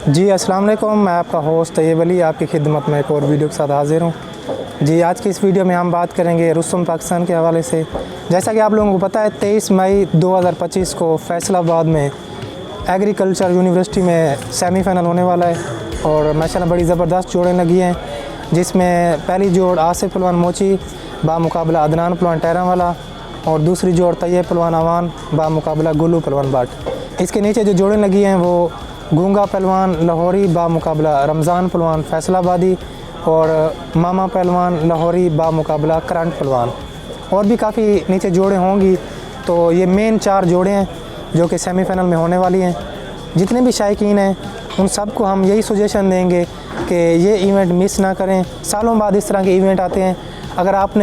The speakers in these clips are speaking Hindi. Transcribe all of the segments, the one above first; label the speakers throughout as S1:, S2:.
S1: जी अस्सलाम वालेकुम, मैं आपका होस्ट तैयब अली आपकी खिदमत में एक और वीडियो के साथ हाज़िर हूँ। जी आज की इस वीडियो में हम बात करेंगे रुस्तम पाकिस्तान के हवाले से। जैसा कि आप लोगों को पता है 23 मई 2025 को फैसलाबाद में एग्रीकल्चर यूनिवर्सिटी में सेमीफाइनल होने वाला है और माशाल्लाह बड़ी ज़बरदस्त जोड़ें लगी हैं, जिसमें पहली जोड़ आसिफ पहलवान मोची बामुकाबला अदनान पहलवान टहरावाला और दूसरी जोड़ तैयब पहलवान अवान बामुकाबला गुल्लू पहलवान बाट। इसके नीचे जो जोड़ें लगी हैं वो गूंगा पहलवान लाहौरी बामुकाबला रमज़ान पहलवान फैसलाबादी और मामा पहलवान लाहौरी बामुकाबला करंट पहलवान। और भी काफ़ी नीचे जोड़ें होंगी। तो ये मेन 4 जोड़ें हैं जो कि सेमीफाइनल में होने वाली हैं। जितने भी शायकीन हैं उन सबको हम यही सजेशन देंगे कि ये इवेंट मिस ना करें। सालों बाद इस तरह के इवेंट आते हैं। अगर आप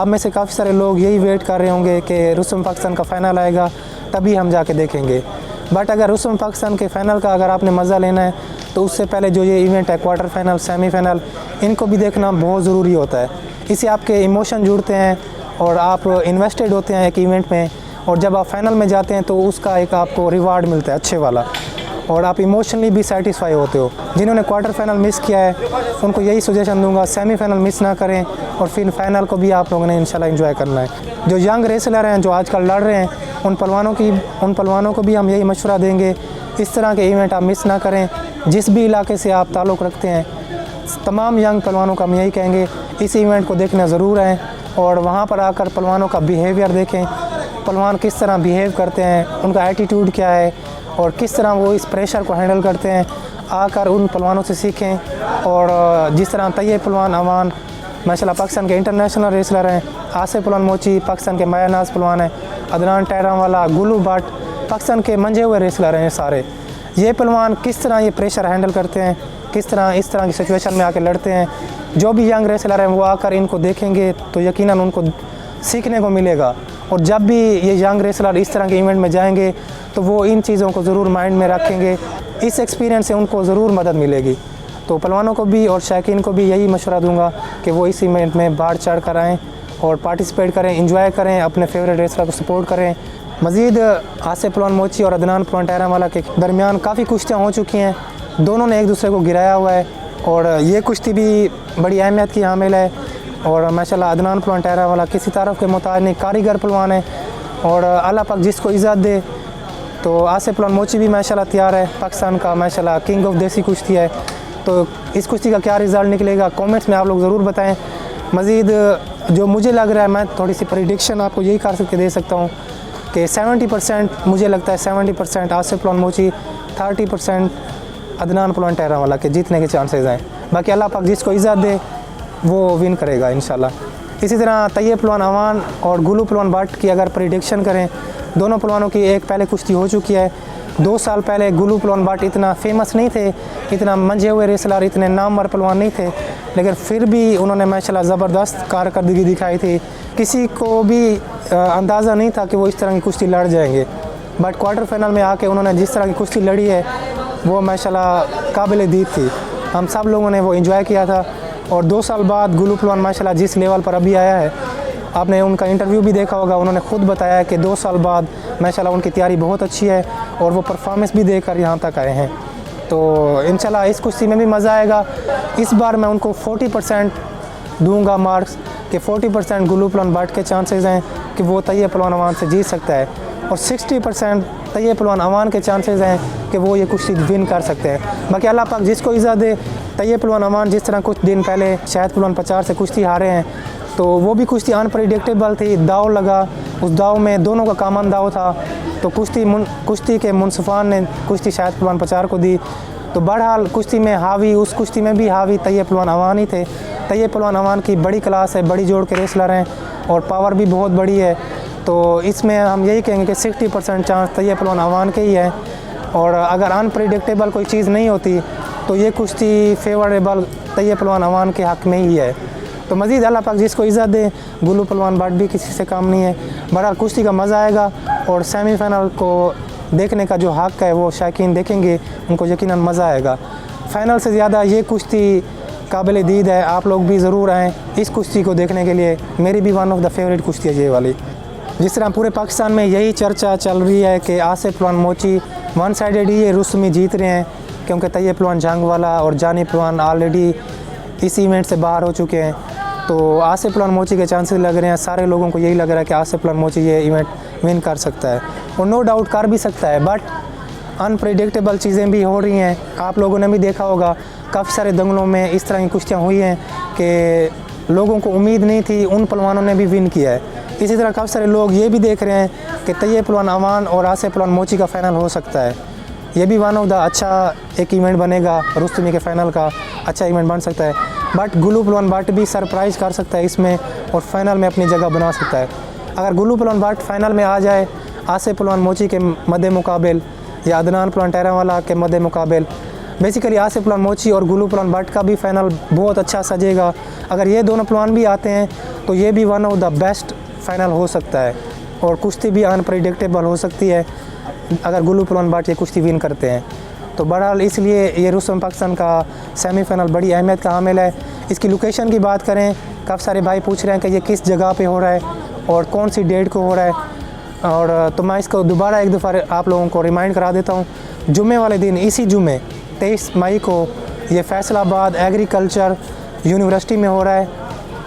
S1: में से काफ़ी सारे लोग यही वेट कर रहे होंगे कि रुस्तम पाकिस्तान का फ़ाइनल आएगा तभी हम जाके देखेंगे। बट अगर रुस्तम पाकिस्तान के फ़ाइनल का अगर आपने मज़ा लेना है तो उससे पहले जो ये इवेंट है क्वार्टर फाइनल सेमीफाइनल इनको भी देखना बहुत ज़रूरी होता है। इससे आपके इमोशन जुड़ते हैं और आप इन्वेस्टेड होते हैं एक इवेंट में, और जब आप फाइनल में जाते हैं तो उसका एक आपको रिवार्ड मिलता है अच्छे वाला, और आप इमोशनली भी सेटिस्फाई होते हो। जिन्होंने क्वार्टर फाइनल मिस किया है उनको यही सजेशन दूंगा सेमीफाइनल मिस ना करें और फिर फाइनल को भी आप लोगों ने इंशाल्लाह एंजॉय करना है। जो यंग रेसलर हैं जो आजकल लड़ रहे हैं उन पहलवानों को भी हम यही मशवरा देंगे, इस तरह के इवेंट आप मिस ना करें। जिस भी इलाके से आप ताल्लुक़ रखते हैं तमाम यंग पहलवानों का हम यही कहेंगे इस इवेंट को देखना ज़रूर आएँ और वहाँ पर आकर पहलवानों का बिहेवियर देखें। पहलवान किस तरह बिहेव करते हैं, उनका एटीट्यूड क्या है और किस तरह वो इस प्रेशर को हैंडल करते हैं, आकर उन पहलवानों से सीखें। और जिस तरह तैयब पहलवान अवान माशाल्लाह पाकिस्तान के इंटरनेशनल रेसलर हैं, आसिफ पहलवान मोची पाकिस्तान के मायानाज पहलवान हैं, अदनान टहरावाला गुल्लू बाट पाकिस्तान के मंजे हुए रेसलर हैं सारे। ये पहलवान किस तरह ये प्रेशर हैंडल करते हैं, किस तरह इस तरह की सिचुएशन में आकर लड़ते हैं। जो भी यंग रेसलर हैं वो आकर इनको देखेंगे तो यकीनन उनको सीखने को मिलेगा। और जब भी ये यंग रेसलर इस तरह के इवेंट में जाएंगे तो वो इन चीज़ों को ज़रूर माइंड में रखेंगे। इस एक्सपीरियंस से उनको ज़रूर मदद मिलेगी। तो पहलवानों को भी और शायकीन को भी यही मशवरा दूंगा कि वो इस इवेंट में बढ़ चढ़ कर आएँ और पार्टिसिपेट करें, इंजॉय करें, अपने फेवरेट रेसलर को सपोर्ट करें। मज़ीद आसिफ पहलवान मोची और अदनान पहलवान टहरावाला के दरमियान काफ़ी कुश्तियाँ हो चुकी हैं। दोनों ने एक दूसरे को गिराया हुआ है और ये कुश्ती भी बड़ी अहमियत की हामिल है। और माशाल्लाह अदनान पहलवान टहरावाला किसी तरफ के मोहताज नहीं, कारीगर पहलवान है और अल्लाह पाक जिसको इज़्ज़त दे। तो आसिफ पहलवान मोची भी माशाल्लाह तैयार है, पाकिस्तान का माशाल्लाह किंग ऑफ देसी कुश्ती है। तो इस कुश्ती का क्या रिज़ल्ट निकलेगा कमेंट्स में आप लोग ज़रूर बताएं। मज़ीद जो मुझे लग रहा है मैं थोड़ी सी प्रेडिक्शन आपको यही कर दे सकता हूँ कि 70% मुझे लगता है 70% आसिफ पहलवान मोची, 30% अदनान पहलवान टहरावाला के जीतने के चांसेस हैं। बाकी अल्लाह पाक जिसको इज़्ज़त दे वो विन करेगा इंशाल्लाह। इसी तरह तैयब पहलवान अवान और गुल्लू पहलवान बाट की अगर प्रेडिक्शन करें, दोनों पहलवानों की एक पहले कुश्ती हो चुकी है। 2 साल पहले गुल्लू पहलवान बाट इतना फेमस नहीं थे, इतना मंझे हुए रेसलर, इतने नामवर पहलवान नहीं थे, लेकिन फिर भी उन्होंने माशाल्लाह ज़बरदस्त कारकर्दगी दिखाई थी। किसी को भी अंदाज़ा नहीं था कि वो इस तरह की कुश्ती लड़ जाएंगे। बट क्वार्टर फाइनल में आके उन्होंने जिस तरह की कुश्ती लड़ी है वो माशाल्लाह काबिल दीद थी। हम सब लोगों ने वो इंजॉय किया था। और 2 साल बाद गुल्लू पहलवान माशाल्लाह जिस लेवल पर अभी आया है, आपने उनका इंटरव्यू भी देखा होगा, उन्होंने खुद बताया है कि 2 साल बाद माशाल्लाह उनकी तैयारी बहुत अच्छी है और वो परफॉर्मेंस भी देकर यहाँ तक आए हैं। तो इंशाल्लाह इस कुश्ती में भी मज़ा आएगा। इस बार मैं उनको 40% दूंगा मार्क्स कि 40% गुल्लू पहलवान बाट के चांसेस हैं कि वो तैयब पहलवान अवान से जीत सकता है और 60% तैयब पहलवान अवान के चांसेस हैं कि वो ये कुश्ती विन कर सकते हैं। बाकी अल्लाह पाक जिसको इज़्ज़त दे। तैयब पहलवान अवान जिस तरह कुछ दिन पहले शाहिद पहलवान 50 से कुश्ती हारे हैं, तो वो भी कुश्ती अनप्रेडिक्टेबल थी। दाव लगा, उस दाव में दोनों का कामन दाव था, तो कुश्ती के मुनसिफान ने कुश्ती शाहिद पहलवान 50 को दी। तो बहरहाल कुश्ती में उस कुश्ती में भी हावी तैयब पहलवान अवान ही थे। तैयब पहलवान अवान की बड़ी क्लास है, बड़ी जोड़ के रेसलर हैं और पावर भी बहुत बड़ी है। तो इसमें हम यही कहेंगे कि 60% चांस तैयब पहलवान अवान के ही है। और अगर अनप्रेडिक्टेबल कोई चीज़ नहीं होती तो ये कुश्ती फेवरेबल तैयब पहलवान अवान के हक़ में ही है। तो मज़ीद अल्लाह पाक जिसको इज़्ज़त दे, गुल्लू पहलवान बाट भी किसी से कम नहीं है। बहरहाल कुश्ती का मज़ा आएगा और सेमीफाइनल को देखने का जो हक़ है वो शायकीन देखेंगे, उनको यकीनन मज़ा आएगा। फ़ाइनल से ज़्यादा ये कुश्ती काबिल दीद है, आप लोग भी ज़रूर आएँ इस कुश्ती को देखने के लिए। मेरी भी वन ऑफ द फेवरेट कुश्ती है ये वाली। जिस तरह पूरे पाकिस्तान में यही चर्चा चल रही है कि आसिफ पहलवान मोची वन साइडेड ही ये रुस्तमी जीत रहे हैं, क्योंकि तैयब पहलवान झांगवाला और जानी पहलवान ऑलरेडी इस इवेंट से बाहर हो चुके हैं। तो आसिफ पहलवान मोची के चांसेस लग रहे हैं, सारे लोगों को यही लग रहा है कि आसिफ पहलवान मोची ये इवेंट विन कर सकता है और नो डाउट कर भी सकता है। बट अनप्रेडिक्टेबल चीज़ें भी हो रही हैं, आप लोगों ने भी देखा होगा काफ़ी सारे दंगलों में इस तरह की कुश्तियाँ हुई हैं कि लोगों को उम्मीद नहीं थी, उन पहलवानों ने भी विन किया है। इसी तरह काफ़ी सारे लोग ये भी देख रहे हैं कि तैयब पहलवान अमान और आसिफ पहलवान मोची का फ़ाइनल हो सकता है। ये भी वन ऑफ द अच्छा एक इवेंट बनेगा, रुस्तमी के फ़ाइनल का अच्छा इवेंट बन सकता है। बट गुल्लू पहलवान भट्ट भी सरप्राइज़ कर सकता है इसमें और फाइनल में अपनी जगह बना सकता है। अगर गुल्लू पहलवान भट्ट फाइनल में आ जाए आसिफ पहलवान मोची के मद्दे मुकाबिल या अदनान पहलवान टहरावाला के मद्दे मुकाबिल, बेसिकली आसिफ पहलवान मोची और गुल्लू पहलवान भट्ट का भी फाइनल बहुत अच्छा सजेगा। अगर ये दोनों पहलवान भी आते हैं तो ये भी one of the best final हो सकता है और कुश्ती भी अनप्रेडिक्टेबल हो सकती है अगर गुल्लू पहलवान भट्ट ये कुश्ती विन करते हैं। तो बहरहाल इसलिए ये रुस्तम पाकिस्तान का सेमीफाइनल बड़ी अहमियत का हामिल है। इसकी लोकेशन की बात करें, काफ़ी सारे भाई पूछ रहे हैं कि ये किस जगह पे हो रहा है और कौन सी डेट को हो रहा है, और तो मैं इसको दोबारा एक दफ़ा आप लोगों को रिमाइंड करा देता हूँ। जुम्मे वाले दिन, इसी जुम्मे 23 मई को ये फैसलाबाद एग्रीकल्चर यूनिवर्सिटी में हो रहा है।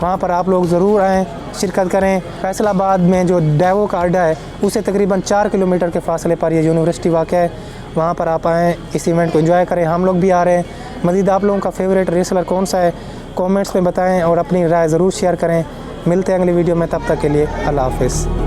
S1: वहाँ पर आप लोग ज़रूर आएँ, शिरकत करें। फैसलाबाद में जो डेवो का अड्डा है उससे तकरीबन 4 किलोमीटर के फासले पर ये यूनिवर्सिटी वाक़या है। वहाँ पर आप आएँ, इस इवेंट को एंजॉय करें। हम लोग भी आ रहे हैं। मज़ीद आप लोगों का फेवरेट रेसलर कौन सा है कमेंट्स में बताएं और अपनी राय ज़रूर शेयर करें। मिलते हैं अगली वीडियो में, तब तक के लिए अल्लाह हाफ़िज़।